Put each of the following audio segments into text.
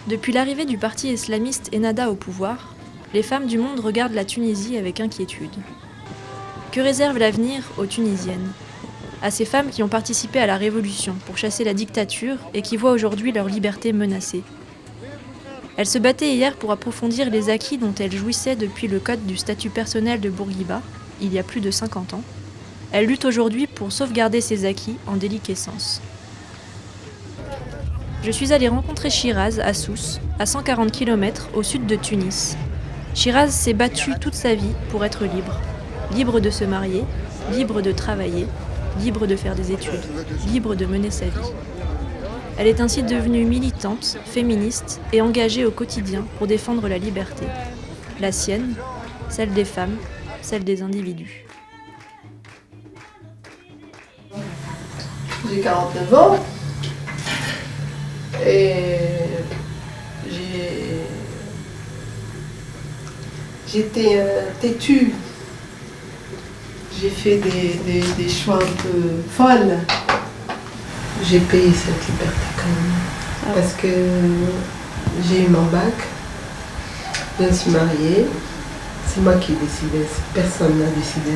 Depuis l'arrivée du parti islamiste Ennahda au pouvoir, les femmes du monde regardent la Tunisie avec inquiétude. Que réserve l'avenir aux Tunisiennes ? À ces femmes qui ont participé à la révolution pour chasser la dictature et qui voient aujourd'hui leur liberté menacée. Elles se battaient hier pour approfondir les acquis dont elles jouissaient depuis le code du statut personnel de Bourguiba, il y a plus de 50 ans. Elles luttent aujourd'hui pour sauvegarder ces acquis en déliquescence. Je suis allée rencontrer Shiraz à Sousse, à 140 km au sud de Tunis. Shiraz s'est battue toute sa vie pour être libre. Libre de se marier, libre de travailler, libre de faire des études, libre de mener sa vie. Elle est ainsi devenue militante, féministe et engagée au quotidien pour défendre la liberté. La sienne, celle des femmes, celle des individus. J'ai 49 ans et j'étais têtue. J'ai fait des choix un peu folles. J'ai payé cette liberté quand même. Parce que j'ai eu mon bac, je me suis mariée. C'est moi qui ai décidé, personne n'a décidé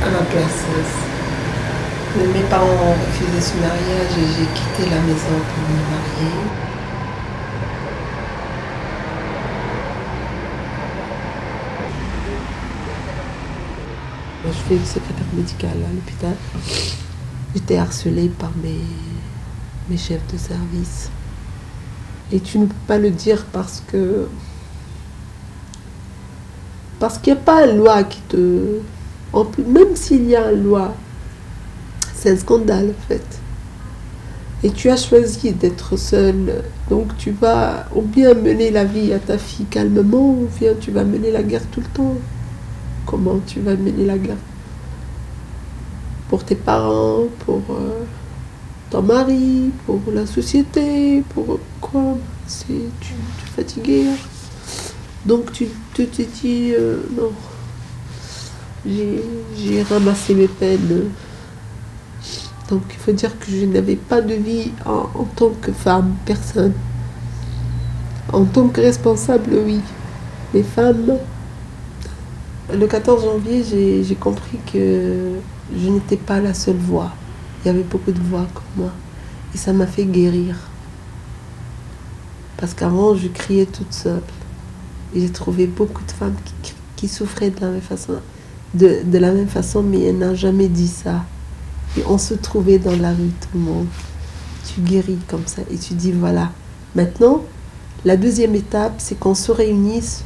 à ma place. Mes parents ont refusé ce mariage et j'ai quitté la maison pour me marier. Je fais secrétaire médicale à l'hôpital. J'étais harcelée par mes chefs de service. Et tu ne peux pas le dire parce qu'il n'y a pas une loi qui te... Même s'il y a une loi, c'est un scandale en fait. Et tu as choisi d'être seule. Donc tu vas ou bien mener la vie à ta fille calmement, ou bien tu vas mener la guerre tout le temps. Comment tu vas mener la guerre? Pour tes parents, pour ton mari, pour la société, pour quoi? Tu es fatigué. Donc tu te dis non. J'ai ramassé mes peines. Donc il faut dire que je n'avais pas de vie en tant que femme, personne. En tant que responsable, oui. Les femmes. Le 14 janvier, j'ai compris que je n'étais pas la seule voix. Il y avait beaucoup de voix comme moi. Et ça m'a fait guérir. Parce qu'avant, je criais toute seule. Et j'ai trouvé beaucoup de femmes qui souffraient de la même façon. De la même façon, mais elles n'ont jamais dit ça. Et on se trouvait dans la rue, tout le monde. Tu guéris comme ça. Et tu dis, voilà. Maintenant, la deuxième étape, c'est qu'on se réunisse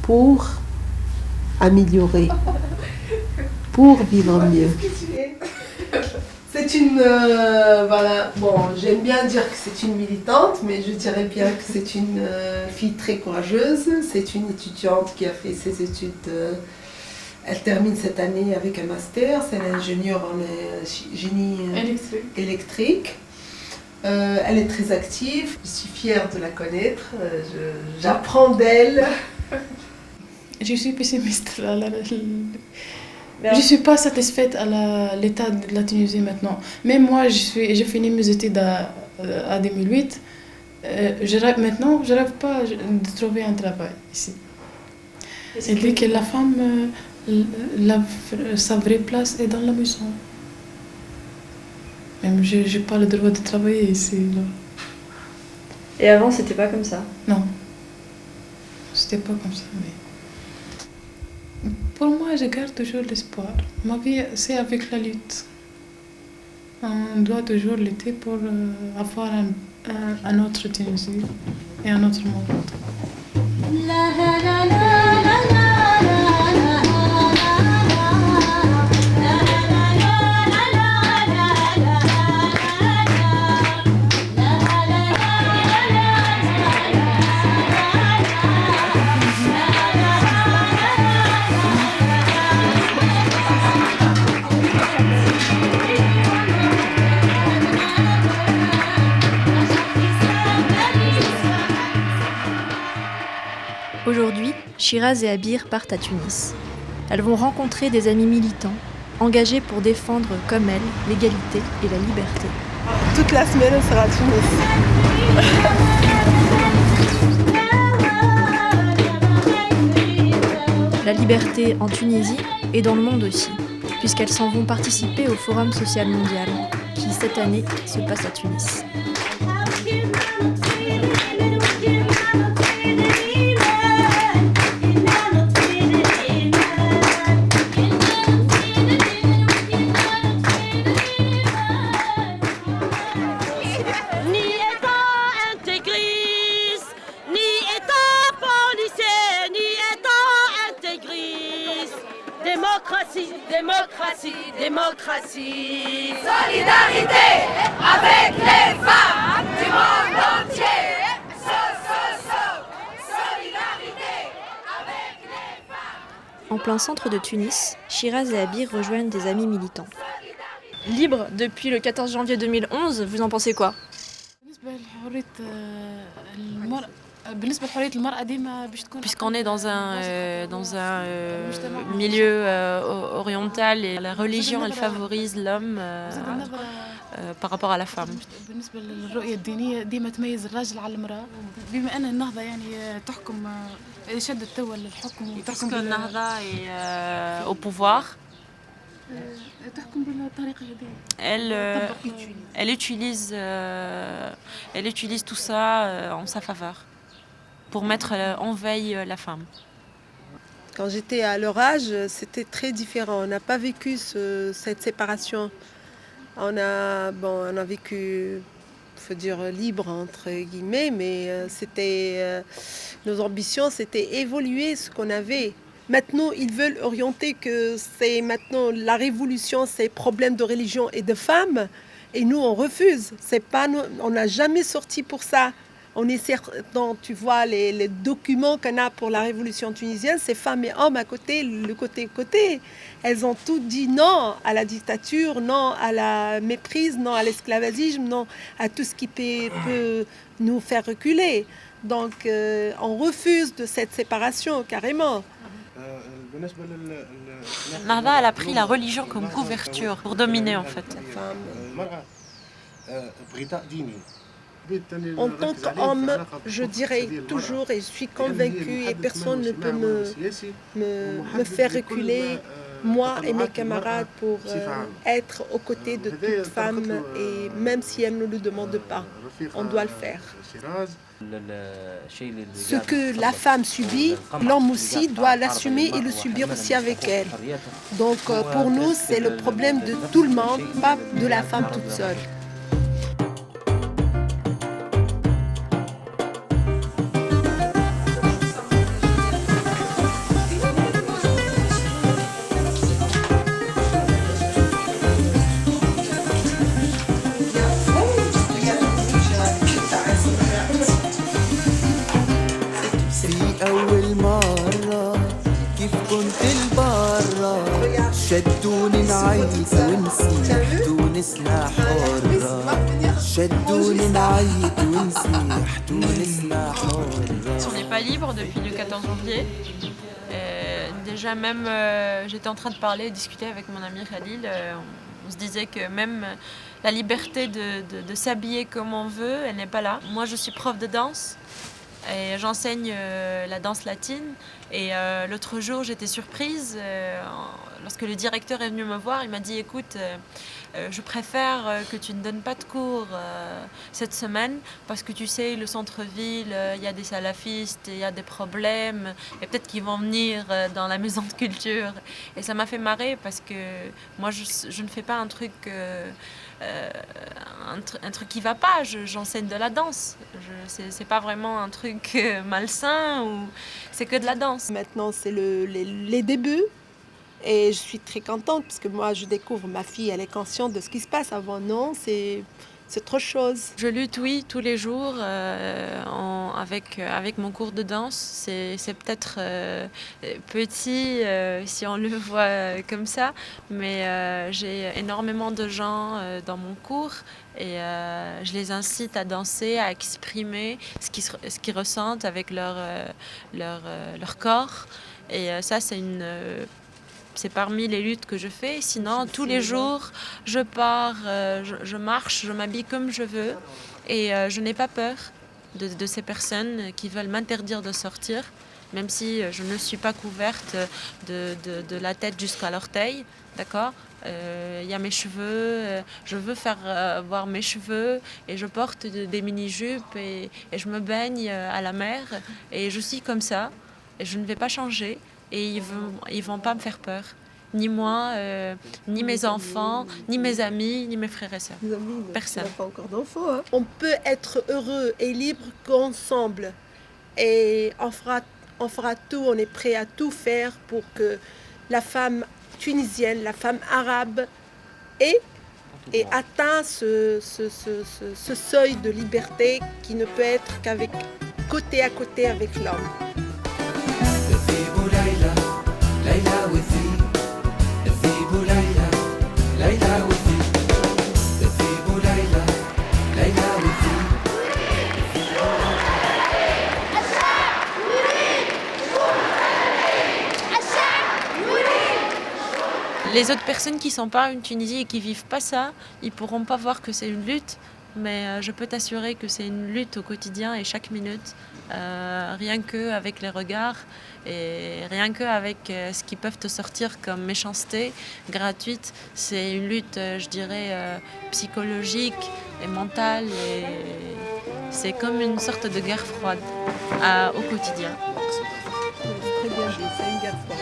pour améliorer, pour vivre mieux. C'est une... voilà, bon, j'aime bien dire que c'est une militante, mais je dirais bien que c'est une fille très courageuse. C'est une étudiante qui a fait ses études... elle termine cette année avec un master, c'est l'ingénieure en génie électrique. Elle est très active, je suis fière de la connaître, j'apprends d'elle. Je suis pessimiste. Je ne suis pas satisfaite à l'état de la Tunisie maintenant. Même moi, j'ai fini mes études à 2008. Maintenant, je ne rêve pas de trouver un travail ici. Elle dit que la femme, sa vraie place est dans la maison. Même je n'ai pas le droit de travailler ici. Là. Et avant, c'était pas comme ça? Non. C'était pas comme ça, mais... Pour moi, je garde toujours l'espoir. Ma vie, c'est avec la lutte. On doit toujours lutter pour avoir un autre Tunisie et un autre monde. Aujourd'hui, Shiraz et Abir partent à Tunis. Elles vont rencontrer des amis militants, engagés pour défendre, comme elles, l'égalité et la liberté. Toute la semaine, on sera à Tunis. la liberté en Tunisie et dans le monde aussi, puisqu'elles s'en vont participer au Forum social mondial, qui cette année se passe à Tunis. Démocratie, démocratie. Solidarité avec les femmes du monde entier. Solidarité avec les femmes. En plein centre de Tunis, Shiraz et Abir rejoignent des amis militants. Libre depuis le 14 janvier 2011, vous en pensez quoi ? Puisqu'on est dans un milieu oriental et la religion elle favorise l'homme par rapport à la femme. Puisque Nahda est au pouvoir, elle utilise tout ça en sa faveur, pour mettre en veille la femme. Quand j'étais à leur âge, c'était très différent. On n'a pas vécu cette séparation. On a vécu, faut dire, libre entre guillemets, mais nos ambitions, c'était évoluer ce qu'on avait. Maintenant, ils veulent orienter que c'est maintenant la révolution, c'est problème de religion et de femmes, et nous on refuse. On n'a jamais sorti pour ça. On est certain, tu vois, les documents qu'on a pour la révolution tunisienne, c'est femmes et hommes à côté, le côté. Elles ont toutes dit non à la dictature, non à la méprise, non à l'esclavagisme, non à tout ce qui peut nous faire reculer. Donc, on refuse de cette séparation, carrément. Nahda, elle a pris la religion comme couverture pour dominer, en fait. En tant qu'homme, je dirais toujours, et je suis convaincue, et personne ne peut me faire reculer, moi et mes camarades, pour être aux côtés de toute femme, et même si elle ne le demande pas, on doit le faire. Ce que la femme subit, l'homme aussi doit l'assumer et le subir aussi avec elle. Donc pour nous, c'est le problème de tout le monde, pas de la femme toute seule. شدوني نعيط ونسيح تونسنا حرة شدوني نعيط ونسيح تونسنا حرة. On n'est pas libre depuis le 14 janvier. Déjà même, j'étais en train de discuter avec mon ami Khalil. On se disait que même la liberté de s'habiller comme on veut, elle n'est pas là. Moi, je suis prof de danse et j'enseigne la danse latine. Et l'autre jour, j'étais surprise lorsque le directeur est venu me voir. Il m'a dit, écoute, je préfère que tu ne donnes pas de cours cette semaine parce que tu sais, le centre-ville, il y a des salafistes, il y a des problèmes et peut-être qu'ils vont venir dans la maison de culture. Et ça m'a fait marrer parce que moi, je ne fais pas un truc qui va pas. J'enseigne de la danse. C'est pas vraiment un truc malsain ou c'est que de la danse. Maintenant, c'est les débuts. Et je suis très contente parce que moi, je découvre ma fille, elle est consciente de ce qui se passe. Avant, non, c'est trop chose. Je lutte, oui, tous les jours avec mon cours de danse. C'est peut-être petit si on le voit comme ça, mais j'ai énormément de gens dans mon cours et je les incite à danser, à exprimer ce qu'ils ressentent avec leur corps. Et ça, c'est parmi les luttes que je fais. Sinon, tous les jours, je pars, je marche, je m'habille comme je veux. Et je n'ai pas peur de ces personnes qui veulent m'interdire de sortir. même si je ne suis pas couverte de la tête jusqu'à l'orteil, d'accord. Il y a mes cheveux, je veux faire voir mes cheveux et je porte des mini-jupes et je me baigne à la mer et je suis comme ça et je ne vais pas changer et ils vont pas me faire peur. Ni moi, ni mes enfants, ni mes amis, ni mes frères et sœurs. Personne. On n'a pas encore d'enfants. Hein. On peut être heureux et libre qu'ensemble. Et on fera tout, on est prêt à tout faire pour que la femme tunisienne, la femme arabe ait atteint ce seuil de liberté qui ne peut être qu'avec côté à côté avec l'homme. Les autres personnes qui ne sont pas en Tunisie et qui ne vivent pas ça, ils ne pourront pas voir que c'est une lutte, mais je peux t'assurer que c'est une lutte au quotidien et chaque minute, rien qu'avec les regards et rien qu'avec ce qu'ils peuvent te sortir comme méchanceté gratuite. C'est une lutte, je dirais, psychologique et mentale. Et c'est comme une sorte de guerre froide au quotidien. Très bien dit, c'est une guerre froide.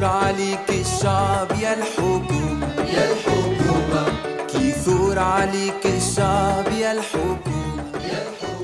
عليك الشعب يا الحكومة يا الحكومة كيثور عليك الشعب يا الحكومة يا الحكومة